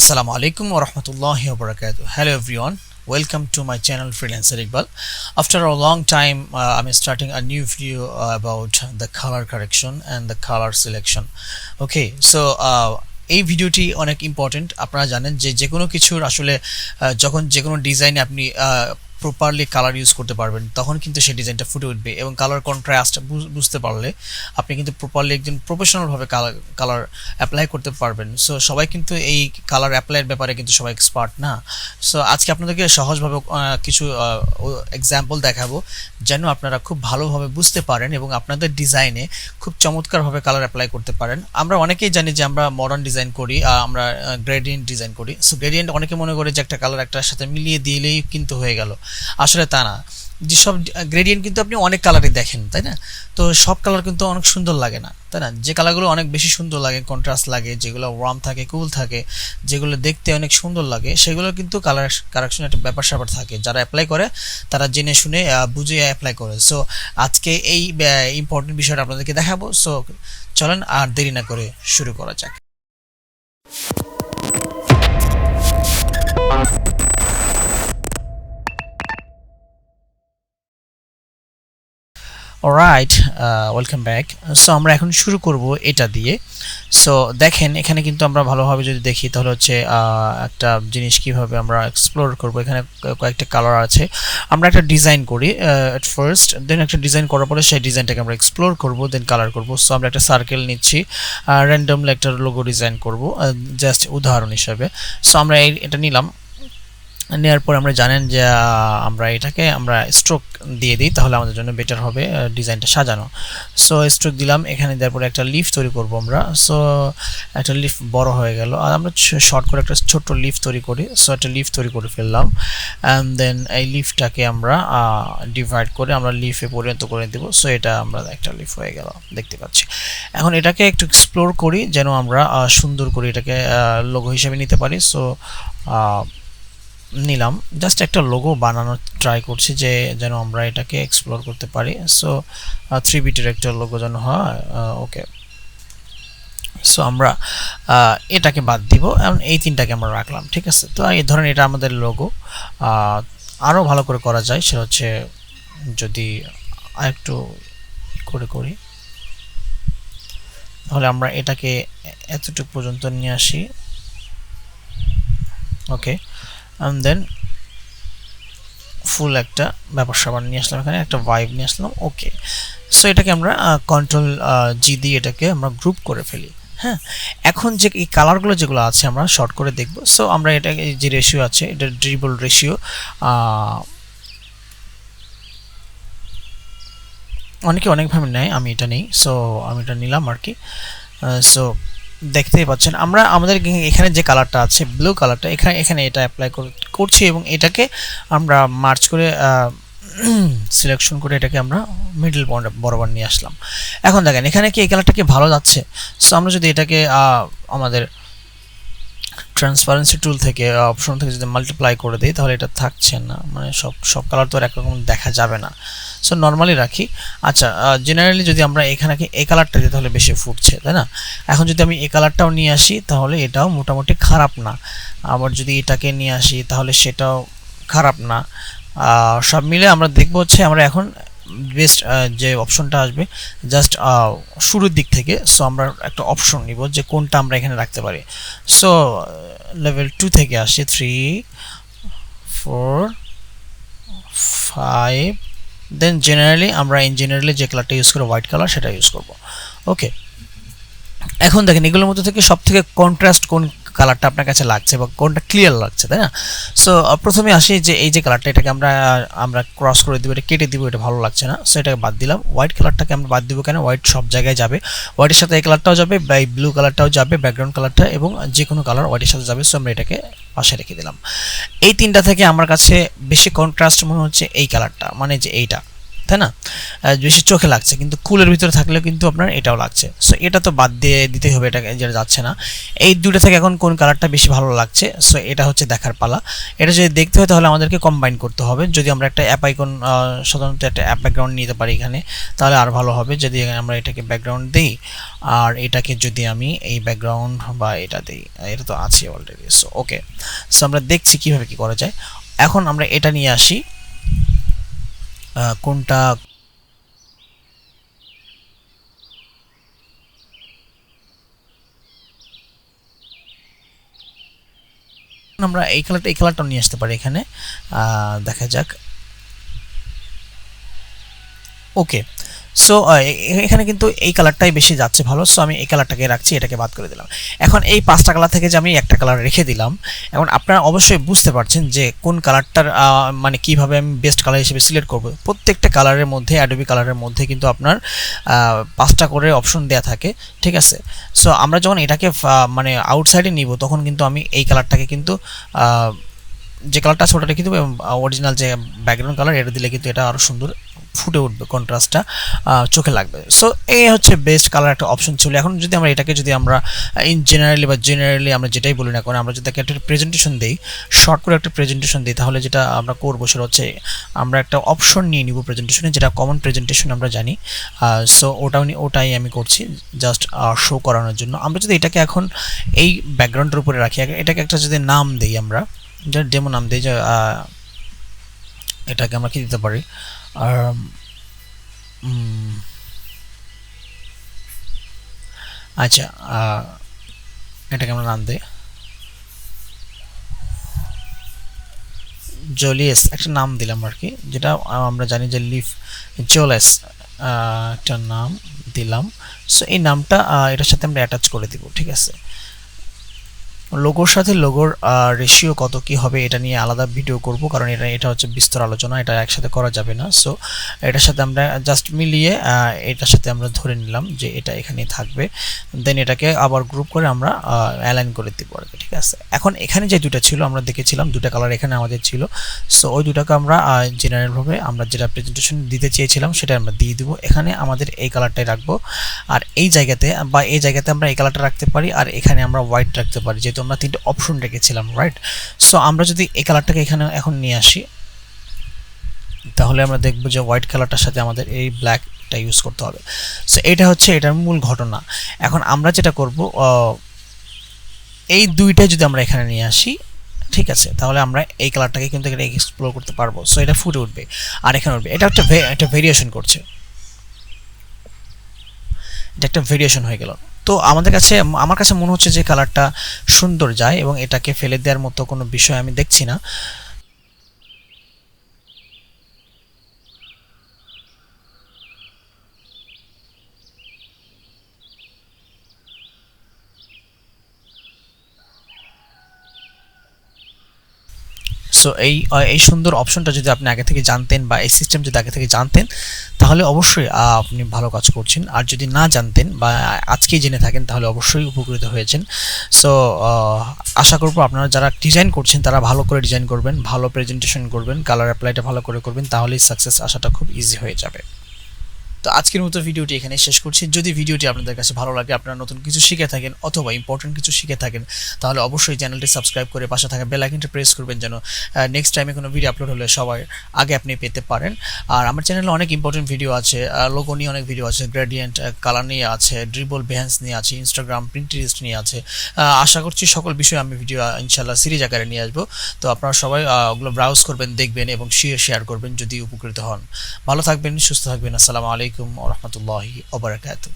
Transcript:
Assalamu alaikum wa rahmatullahi wa barakatuh. Hello everyone. Welcome to my channel Freelancer Iqbal. After a long time, I'm starting a new video about the color correction and the color selection. Okay, so এই ভিডিওটি অনেক important. আপনারা জানেন যে যে কোনো কিছুর আসলে যখন যে কোনো ডিজাইনে আপনি প্রপারলি কালার ইউজ করতে পারবেন তখন কিন্তু সেই ডিজাইনটা ফুটে উঠবে এবং কালার কন্ট্রাস্ট বুঝতে পারলে আপনি কিন্তু প্রপারলি একজন প্রফেশনালভাবে কালার অ্যাপ্লাই করতে পারবেন। সো সবাই কিন্তু এই কালার অ্যাপ্লাইয়ের ব্যাপারে কিন্তু সবাই এক্সপার্ট না। সো আজকে আপনাদেরকে সহজভাবে কিছু এক্সাম্পল দেখাবো যেন আপনারা খুব ভালোভাবে বুঝতে পারেন এবং আপনাদের ডিজাইনে খুব চমৎকারভাবে কালার অ্যাপ্লাই করতে পারেন। আমরা অনেকেই জানি যে আমরা মডার্ন ডিজাইন করি, আমরা গ্রেডিয়েন্ট ডিজাইন করি। সো গ্রেডিয়েন্ট অনেকে মনে করে যে একটা কালার একটার সাথে মিলিয়ে দিলেই কিন্তু হয়ে গেল, আসলে তা না। যেসব গ্রেডিয়েন্ট কিন্তু আপনি অনেক কালারই দেখেন, তাই না? তো সব কালার কিন্তু অনেক সুন্দর লাগে না, তাই না? যে কালারগুলো অনেক বেশি সুন্দর লাগে, কন্ট্রাস্ট লাগে, যেগুলো ওয়ার্ম থাকে, কুল থাকে, যেগুলো দেখতে অনেক সুন্দর লাগে, সেগুলো কিন্তু কালার কারেকশন একটা ব্যাপার স্যাপার থাকে। যারা অ্যাপ্লাই করে তারা জেনে শুনে বুঝে অ্যাপ্লাই করে। সো আজকে এই ইম্পর্টেন্ট বিষয়টা আপনাদেরকে দেখাবো। সো চলেন আর দেরি না করে শুরু করা যাক। Alright, welcome back. সো আমরা এখন শুরু করব এটা দিয়ে। সো দেখেন এখানে কিন্তু আমরা ভালোভাবে যদি দেখি তাহলে হচ্ছে একটা জিনিস কিভাবে আমরা এক্সপ্লোর করব। এখানে কয়েকটা কালার আছে, আমরা একটা ডিজাইন করি এট ফার্স্ট, দেন একটা ডিজাইন করার পরে সেই ডিজাইনটাকে আমরা এক্সপ্লোর করব, দেন কালার করব। সো আমরা একটা সার্কেল নিচ্ছি, র্যান্ডমলি একটা লোগো ডিজাইন করব জাস্ট উদাহরণ হিসাবে। সো আমরা এটা নিলাম, নেওয়ার পর আমরা জানেন যে আমরা এটাকে আমরা স্ট্রোক দিয়ে দিই, তাহলে আমাদের জন্য বেটার হবে ডিজাইনটা সাজানো। সো স্ট্রোক দিলাম, এখানে দেওয়ার পরে একটা লিফ তৈরি করব আমরা। সো একটা লিফ বড় হয়ে গেল, আর আমরা শর্ট করে একটা ছোট্ট লিফ তৈরি করি। সো একটা লিফ তৈরি করে ফেললাম, অ্যান্ড দেন এই লিফটাকে আমরা ডিভাইড করে আমরা লিফে পরিণত করে দেব। সো এটা আমরা একটা লিফ হয়ে গেল, দেখতে পাচ্ছি। এখন এটাকে একটু এক্সপ্লোর করি যেন আমরা সুন্দর করে এটাকে লোগো হিসেবে নিতে পারি। সো নিলাম, জাস্ট একটা লোগো বানানোর ট্রাই করছি যে যেন আমরা এটাকে এক্সপ্লোর করতে পারি। সো 3 বিটের একটা লোগো যেন হয়। ওকে, সো আমরা এটাকে বাদ দিব এবং এই তিনটাকে আমরা রাখলাম, ঠিক আছে? তো এই ধরেন এটা আমাদের লোগো। আরও ভালো করে করা যায় সেটা হচ্ছে যদি আরেকটু করে করি, তাহলে আমরা এটাকে এতটুকু পর্যন্ত নিয়ে আসি। ওকে, and then ফুল একটা ব্যাপার স্যাপার নিয়ে আসলাম, এখানে একটা ভাইব নিয়ে আসলাম। ওকে, সো এটাকে আমরা কন্ট্রোল জি দিয়ে এটাকে আমরা গ্রুপ করে ফেলি। হ্যাঁ, এখন যে এই কালারগুলো যেগুলো আছে আমরা শর্ট করে দেখব। সো আমরা এটা যে রেশিও আছে, এটা ড্রিবল রেশিও, অনেকে অনেকভাবে নেয়, আমি এটা নেই। সো আমি এটা নিলাম আর কি। সো দেখতেই পাচ্ছেন আমরা আমাদের এখানে যে কালারটা আছে ব্লু কালারটা, এখানে এটা অ্যাপ্লাই করছি এবং এটাকে আমরা মার্চ করে সিলেকশন করে এটাকে আমরা মিডল বরাবর নিয়ে আসলাম। এখন দেখেন এখানে কি এই কালারটা কি ভালো যাচ্ছে? সো আমরা যদি এটাকে আমাদের ট্রান্সপারেন্সি টুল থেকে অপশন থেকে যদি মাল্টিপ্লাই করে দিই তাহলে এটা থাকছে না, মানে সব কালার তো আর একরকম দেখা যাবে না। সো নর্মালি রাখি। আচ্ছা, জেনারেলি যদি আমরা এখানে এই কালারটা দিই তাহলে বেশি ফুটছে, তাই না? এখন যদি আমি এই কালারটাও নিয়ে আসি তাহলে এটাও মোটামুটি খারাপ না, আবার যদি এটাকে নিয়ে আসি তাহলে সেটাও খারাপ না। সব মিলে আমরা দেখবো হচ্ছে আমরা এখন বেস্ট যে অপশনটা আসবে জাস্ট শুরুর দিক থেকে। সো আমরা একটা অপশন নিব যে কোনটা আমরা এখানে রাখতে পারি। সো লেভেল 2 থেকে আসি 3 4 5, দেন জেনারেলি আমরা জেনারেলি যে কালারটা ইউজ করব হোয়াইট কালার সেটা ইউজ করব। ওকে, এখন দেখেন এগুলোর মধ্যে থেকে সব থেকে কন্ট্রাস্ট কোন কালারটা আপনার কাছে লাগছে বা কোনটা ক্লিয়ার লাগছে, তাই না? সো প্রথমে আসি যে এই যে কালারটা, এটাকে আমরা ক্রস করে দিব, এটা কেটে দিব, এটা ভালো লাগছে না। সো এটাকে বাদ দিলাম। হোয়াইট কালারটাকে আমরা বাদ দিব কেন? হোয়াইট সব জায়গায় যাবে, হোয়াইটের সাথে এই কালারটাও যাবে, বা এই ব্লু কালারটাও যাবে, ব্যাকগ্রাউন্ড কালারটা এবং যে কোনো কালার হোয়াইটের সাথে যাবে। সো আমরা এটাকে পাশে রেখে দিলাম। এই তিনটা থেকে আমার কাছে বেশি কন্ট্রাস্ট মনে হচ্ছে এই কালারটা, মানে যে এইটা, তাই না? বেশি চোখে লাগছে, কিন্তু কুলের ভিতরে থাকলেও কিন্তু আপনার এটাও লাগছে। সো এটা তো বাদ দিয়ে দিতে হবে, এটা যেটা যাচ্ছে না। এই দুটো থেকে এখন কোন কালারটা বেশি ভালো লাগছে, সো এটা হচ্ছে দেখার পালা। এটা যদি দেখতে হয় তাহলে আমাদেরকে কম্বাইন করতে হবে। যদি আমরা একটা অ্যাপ আইকন, সাধারণত একটা অ্যাপ ব্যাকগ্রাউন্ড নিতে পারি এখানে, তাহলে আর ভালো হবে। যদি আমরা এটাকে ব্যাকগ্রাউন্ড দিই আর এটাকে যদি আমি এই ব্যাকগ্রাউন্ড বা এটা দিই, এটা তো আছে অলরেডি। সো ওকে, সো আমরা দেখছি কীভাবে কী করা যায়। এখন আমরা এটা নিয়ে আসি, কোনটা আমরা এই কালারটা নিয়ে আসতে পারি এখানে, দেখা যাক। ওকে, সো এখানে কিন্তু এই কালারটাই বেশি যাচ্ছে ভালো। সো আমি এই কালারটাকে রাখছি, এটাকে বাদ করে দিলাম। এখন এই 5টা কালার থেকে যে আমি একটা কালার রেখে দিলাম, এখন আপনারা অবশ্যই বুঝতে পারছেন যে কোন কালারটার মানে কিভাবে আমি বেস্ট কালার হিসেবে সিলেক্ট করব। প্রত্যেকটা কালারের মধ্যে, অ্যাডোবি কালারের মধ্যে কিন্তু আপনার 5টা করে অপশন দেওয়া থাকে, ঠিক আছে? সো আমরা যখন এটাকে মানে আউটসাইডে নিব, তখন কিন্তু আমি এই কালারটাকে কিন্তু যে কালারটা আছে ওটাটা কিন্তু অরিজিনাল যে ব্যাকগ্রাউন্ড কালার, এটা দিলে কিন্তু এটা আরও সুন্দর ফুটে উঠবে, কন্ট্রাস্টটা চোখে লাগবে। সো এই হচ্ছে বেস্ট কালার একটা অপশন ছিল। এখন যদি আমরা এটাকে যদি আমরা ইন জেনারেলি আমরা যেটাই বলি না কারণ, আমরা যদি একটা প্রেজেন্টেশন দিই, শর্ট করে একটা প্রেজেন্টেশন দিই, তাহলে যেটা আমরা করবো সেটা হচ্ছে আমরা একটা অপশন নিয়ে নিব প্রেজেন্টেশনে, যেটা কমন প্রেজেন্টেশন আমরা জানি। সো ওটাই আমি করছি জাস্ট শো করানোর জন্য। আমরা যদি এটাকে এখন এই ব্যাকগ্রাউন্ডের উপরে রাখি, এটাকে একটা যদি নাম দিই, আমরা যেটা ডেমো নাম দিই, যে এটাকে আমরা কি দিতে পারি, আর আচ্ছা, এটাকে আমরা নাম দিই জলিয়েস, একটা নাম দিলাম আর কি, যেটা আমরা জানি যে লিফ জোলেস, একটা নাম দিলাম। সো এই নামটা এটার সাথে আমরা অ্যাটাচ করে দিব, ঠিক আছে? লোগোর সাথে লোগোর রেশিও কত কি হবে এটা নিয়ে আলাদা ভিডিও করব, কারণ এটা হচ্ছে বিস্তর আলোচনা, এটা একসাথে করা যাবে না। সো এটার সাথে আমরা জাস্ট মিলিয়ে এটার সাথে আমরা ধরে নিলাম যে এটা এখানেই থাকবে, দেন এটাকে আবার গ্রুপ করে আমরা অ্যালাইন করে দিব আর কি, ঠিক আছে? এখন এখানে যে দুটো ছিল আমরা দেখেছিলাম, দুটো কালার এখানে আমাদের ছিল। সো ওই দুটাকে আমরা জেনারেলভাবে আমরা যেটা প্রেজেন্টেশন দিতে চেয়েছিলাম সেটা আমরা দিয়ে দিব। এখানে আমাদের এই কালারটাই রাখবো, আর এই জায়গাতে আমরা এই কালারটা রাখতে পারি, আর এখানে আমরা হোয়াইট রাখতে পারি, যেহেতু আমরা 3টে অপশন রেখেছিলাম, রাইট? সো আমরা যদি এই কালারটাকে এখানে এখন নিয়ে আসি, তাহলে আমরা দেখব যে হোয়াইট কালারটার সাথে আমাদের এই ব্ল্যাকটা ইউজ করতে হবে। সো এটা হচ্ছে এটার মূল ঘটনা। এখন আমরা যেটা করব, এই দুইটাই যদি আমরা এখানে নিয়ে আসি, ঠিক আছে, তাহলে আমরা এই কালারটাকে কিন্তু এখানে এক্সপ্লোর করতে পারবো। সো এটা ফুটে উঠবে আর এখানে উঠবে, এটা একটা ভেরিয়েশন করছে, এটা একটা ভেরিয়েশন হয়ে গেল। তো আমার কাছে মনে হচ্ছে যে কালারটা সুন্দর যায়, এবং এটাকে ফেলে দেওয়ার মতো কোনো বিষয় আমি দেখছি না। সো এই সুন্দর অপশনটা যদি আপনি আগে থেকে জানতেন, বা এই সিস্টেম যদি আগে থেকে জানতেন, তাহলে অবশ্যই আপনি ভালো কাজ করছেন। আর যদি না জানতেন বা আজকেই জেনে থাকেন, তাহলে অবশ্যই উপকৃত হয়েছেন। সো আশা করব আপনারা যারা ডিজাইন করছেন তারা ভালো করে ডিজাইন করবেন, ভালো প্রেজেন্টেশন করবেন, কালার অ্যাপ্লাইটা ভালো করে করবেন, তাহলেই সাকসেস আসাটা খুব ইজি হয়ে যাবে। তো আজকের মতো ভিডিওটি এখানে শেষ করছি। যদি ভিডিওটি আপনাদের কাছে ভালো লাগে, আপনারা নতুন কিছু শিখে থাকেন অথবা ইম্পর্টেন্ট কিছু শিখে থাকেন, তাহলে অবশ্যই চ্যানেলটি সাবস্ক্রাইব করে পাশে থাকা বেল আইকনটি প্রেস করবেন, যেন নেক্সট টাইমে কোনো ভিডিও আপলোড হলে সবার আগে আপনি পেতে পারেন। আর আমার চ্যানেলে অনেক ইম্পর্টেন্ট ভিডিও আছে, লোগো নিয়ে অনেক ভিডিও আছে, গ্রেডিয়েন্ট কালার নিয়ে আছে, ড্রিবল বেহেন্স নিয়ে আছে, ইনস্টাগ্রাম প্রিন্টারেস্ট নিয়ে আছে। আশা করছি সকল বিষয়ে আমি ভিডিও ইনশাল্লাহ সিরিজ আকারে নিয়ে আসবো। তো আপনারা সবাই ওগুলো ব্রাউজ করবেন, দেখবেন এবং শেয়ার করবেন যদি উপকৃত হন। ভালো থাকবেন, সুস্থ থাকবেন। আসসালামু আলাইকুম ওয়া রাহমাতুল্লাহি ওয়া বারাকাতুহু।